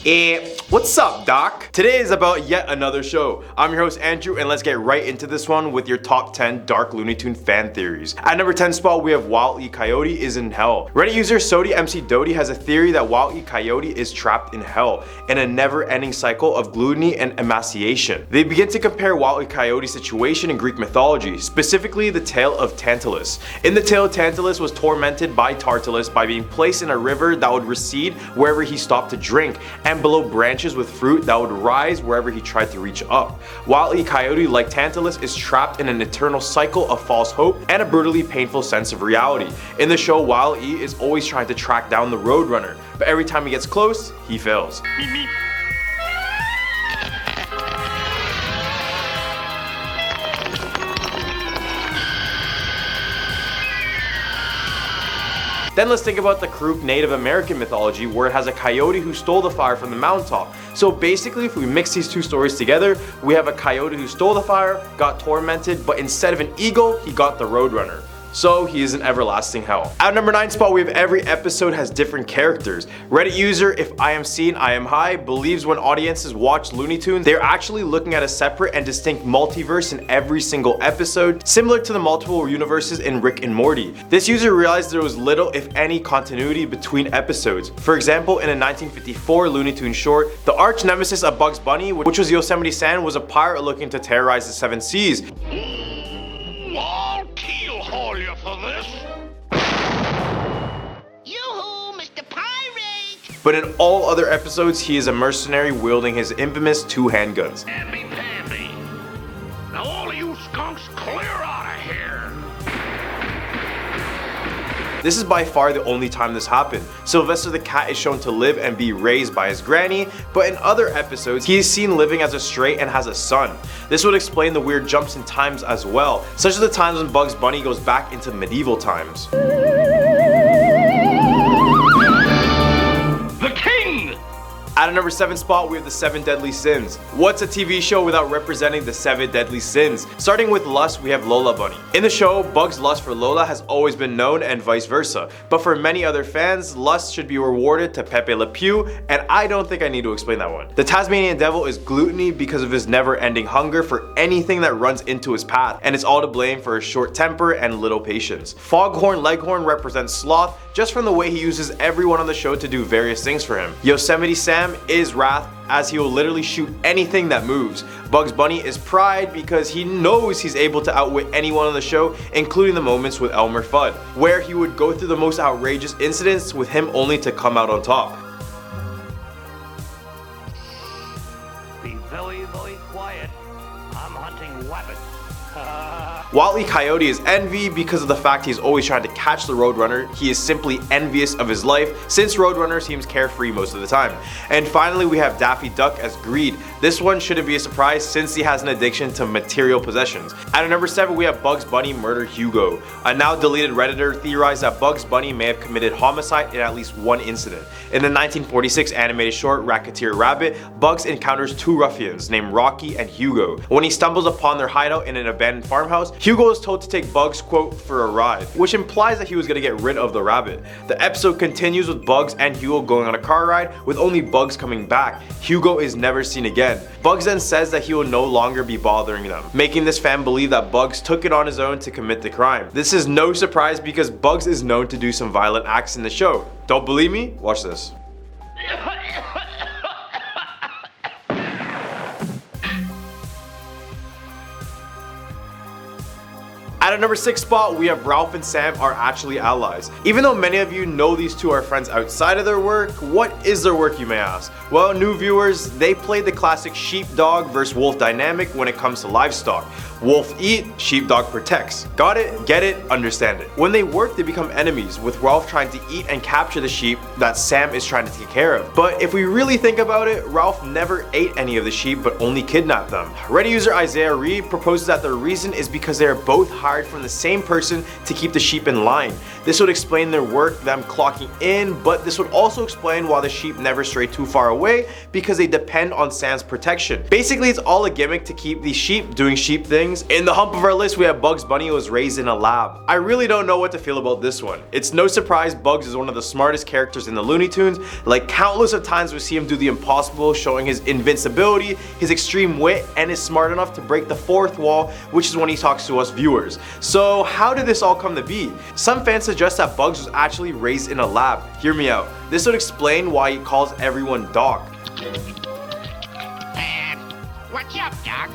What's up, Doc? Today is about yet another show. I'm your host, Andrew, and let's get right into this one with your top 10 dark Looney Tune fan theories. At number 10 spot, we have Wile E. Coyote is in hell. Reddit user Sodi MC Doty has a theory that Wile E. Coyote is trapped in hell in a never-ending cycle of gluttony and emaciation. They begin to compare Wile E. Coyote's situation in Greek mythology, specifically the tale of Tantalus. In the tale, Tantalus was tormented by Tartalus by being placed in a river that would recede wherever he stopped to drink, and below branches with fruit that would rise wherever he tried to reach up. Wile E. Coyote, like Tantalus, is trapped in an eternal cycle of false hope and a brutally painful sense of reality. In the show, Wile E. is always trying to track down the Roadrunner, but every time he gets close, he fails. Then let's think about the Karuk Native American mythology, where it has a coyote who stole the fire from the mountaintop. So basically, if we mix these two stories together, we have a coyote who stole the fire, got tormented, but instead of an eagle, he got the Roadrunner. So he is in everlasting hell. At number 9 spot, we have every episode has different characters. Reddit user If I Am Seen, I Am High believes when audiences watch Looney Tunes, they're actually looking at a separate and distinct multiverse in every single episode, similar to the multiple universes in Rick and Morty. This user realized there was little, if any, continuity between episodes. For example, in a 1954 Looney Tunes short, the arch nemesis of Bugs Bunny, which was Yosemite Sam, was a pirate looking to terrorize the seven seas. I'll keel-haul you for this. Yoo-hoo, Mr. Pirate! But in all other episodes, he is a mercenary wielding his infamous 2 handguns. Namby-pamby. Now all of you skunks clear out of here. This is by far the only time this happened. Sylvester the cat is shown to live and be raised by his granny, but in other episodes, he is seen living as a stray and has a son. This would explain the weird jumps in times as well, such as the times when Bugs Bunny goes back into medieval times. The king! At a number 7 spot, we have the 7 Deadly Sins. What's a TV show without representing the 7 deadly sins? Starting with lust, we have Lola Bunny. In the show, Bugs' lust for Lola has always been known and vice versa. But for many other fans, lust should be rewarded to Pepe Le Pew, and I don't think I need to explain that one. The Tasmanian Devil is gluttony because of his never-ending hunger for anything that runs into his path, and it's all to blame for his short temper and little patience. Foghorn Leghorn represents sloth, just from the way he uses everyone on the show to do various things for him. Yosemite Sam is wrath, as he will literally shoot anything that moves. Bugs Bunny is pride because he knows he's able to outwit anyone on the show, including the moments with Elmer Fudd, where he would go through the most outrageous incidents with him only to come out on top. Be very, very quiet. I'm hunting weapons. Wile E. Coyote is envy because of the fact he's always trying to catch the Roadrunner. He is simply envious of his life, since Roadrunner seems carefree most of the time. And finally, we have Daffy Duck as greed. This one shouldn't be a surprise since he has an addiction to material possessions. At number 7, we have Bugs Bunny murder Hugo. A now deleted Redditor theorized that Bugs Bunny may have committed homicide in at least one incident. In the 1946 animated short Racketeer Rabbit, Bugs encounters 2 ruffians named Rocky and Hugo. When he stumbles upon their hideout in an abandoned farmhouse, Hugo is told to take Bugs, quote, for a ride, which implies that he was going to get rid of the rabbit. The episode continues with Bugs and Hugo going on a car ride, with only Bugs coming back. Hugo is never seen again. Bugs then says that he will no longer be bothering them, making this fan believe that Bugs took it on his own to commit the crime. This is no surprise because Bugs is known to do some violent acts in the show. Don't believe me? Watch this. At a number 6 spot, we have Ralph and Sam are actually allies. Even though many of you know these two are friends outside of their work, what is their work, you may ask? Well, new viewers, they play the classic sheepdog versus wolf dynamic when it comes to livestock. Wolf eat, sheepdog protects. Got it? Get it? Understand it. When they work, they become enemies, with Ralph trying to eat and capture the sheep that Sam is trying to take care of. But if we really think about it, Ralph never ate any of the sheep but only kidnapped them. Reddit user Isaiah Reed proposes that the reason is because they are both hired from the same person to keep the sheep in line. This would explain their work, them clocking in, but this would also explain why the sheep never stray too far away, because they depend on Sam's protection. Basically, it's all a gimmick to keep these sheep doing sheep things things. In the hump of our list, we have Bugs Bunny was raised in a lab. I really don't know what to feel about this one. It's no surprise Bugs is one of the smartest characters in the Looney Tunes. Like countless of times we see him do the impossible, showing his invincibility, his extreme wit, and is smart enough to break the fourth wall, which is when he talks to us viewers. So how did this all come to be? Some fans suggest that Bugs was actually raised in a lab. Hear me out. This would explain why he calls everyone Doc. What's up, Doc?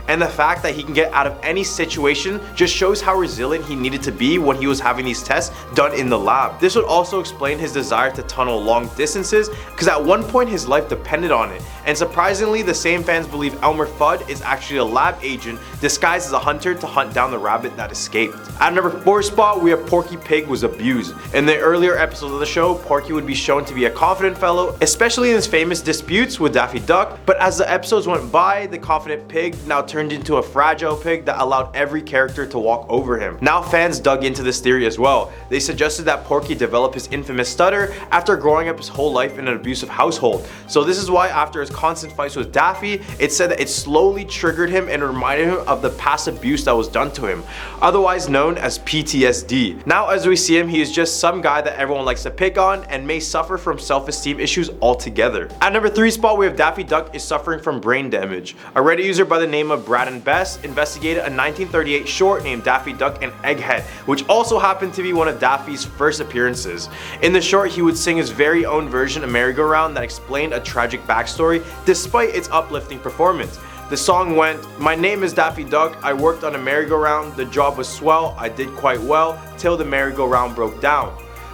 And the fact that he can get out of any situation just shows how resilient he needed to be when he was having these tests done in the lab. This would also explain his desire to tunnel long distances, because at one point his life depended on it. And surprisingly, the same fans believe Elmer Fudd is actually a lab agent disguised as a hunter to hunt down the rabbit that escaped. At number 4 spot, we have Porky Pig was abused. In the earlier episodes of the show, Porky would be shown to be a confident fellow, especially in his famous disputes with Daffy Duck, but as the episodes went by, the confident pig now turned into a fragile pig that allowed every character to walk over him. Now fans dug into this theory as well. They suggested that Porky developed his infamous stutter after growing up his whole life in an abusive household. So this is why after his constant fights with Daffy, it said that it slowly triggered him and reminded him of the past abuse that was done to him, otherwise known as PTSD. Now as we see him, he is just some guy that everyone likes to pick on and may suffer from self-esteem issues altogether. At number 3 spot, we have Daffy Duck is suffering from brain damage. A Reddit user by the name of Brad and Best investigated a 1938 short named Daffy Duck and Egghead, which also happened to be one of Daffy's first appearances. In the short, he would sing his very own version of Merry Go Round that explained a tragic backstory despite its uplifting performance. The song went, "My name is Daffy Duck, I worked on a merry-go-round, the job was swell, I did quite well, till the merry-go-round broke down.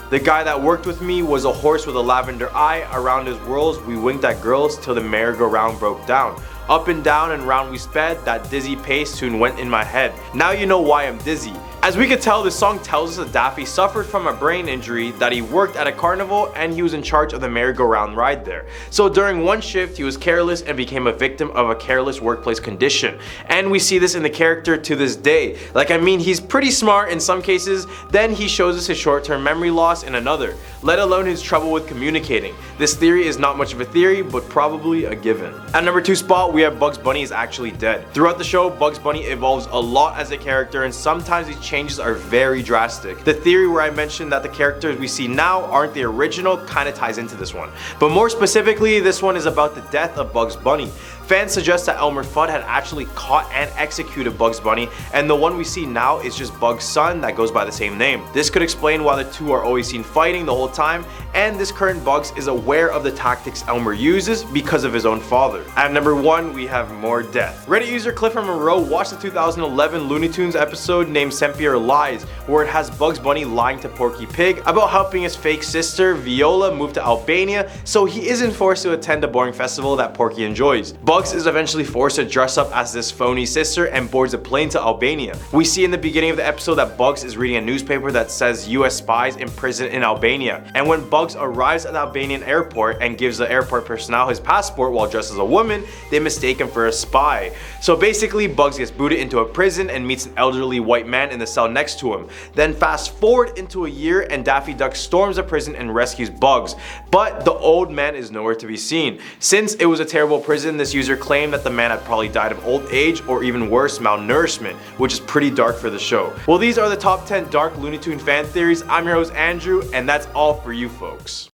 The guy that worked with me was a horse with a lavender eye, around his whirls we winked at girls till the merry-go-round broke down. Up and down and round we sped, that dizzy pace soon went in my head. Now you know why I'm dizzy." As we could tell, this song tells us that Daffy suffered from a brain injury, that he worked at a carnival, and he was in charge of the merry-go-round ride there. So during one shift, he was careless and became a victim of a careless workplace condition. And we see this in the character to this day. Like, I mean, he's pretty smart in some cases, then he shows us his short-term memory loss in another, let alone his trouble with communicating. This theory is not much of a theory, but probably a given. At number 2 spot, we have Bugs Bunny is actually dead. Throughout the show, Bugs Bunny evolves a lot as a character, and sometimes he changes are very drastic. The theory where I mentioned that the characters we see now aren't the original kind of ties into this one. But more specifically, this one is about the death of Bugs Bunny. Fans suggest that Elmer Fudd had actually caught and executed Bugs Bunny, and the one we see now is just Bugs' son that goes by the same name. This could explain why the two are always seen fighting the whole time, and this current Bugs is aware of the tactics Elmer uses because of his own father. At number 1, we have more death. Reddit user Clifford Monroe watched the 2011 Looney Tunes episode named Sempier Lies, where it has Bugs Bunny lying to Porky Pig about helping his fake sister Viola move to Albania so he isn't forced to attend a boring festival that Porky enjoys. Bugs is eventually forced to dress up as this phony sister and boards a plane to Albania. We see in the beginning of the episode that Bugs is reading a newspaper that says US spies imprisoned in Albania, and when Bugs arrives at the Albanian airport and gives the airport personnel his passport while dressed as a woman, they mistake him for a spy. So basically, Bugs gets booted into a prison and meets an elderly white man in the cell next to him. Then fast forward into a year and Daffy Duck storms a prison and rescues Bugs, but the old man is nowhere to be seen. Since it was a terrible prison, this user claimed that the man had probably died of old age or even worse, malnourishment, which is pretty dark for the show. Well, these are the top 10 dark Looney Tunes fan theories. I'm your host Andrew, and that's all for you folks.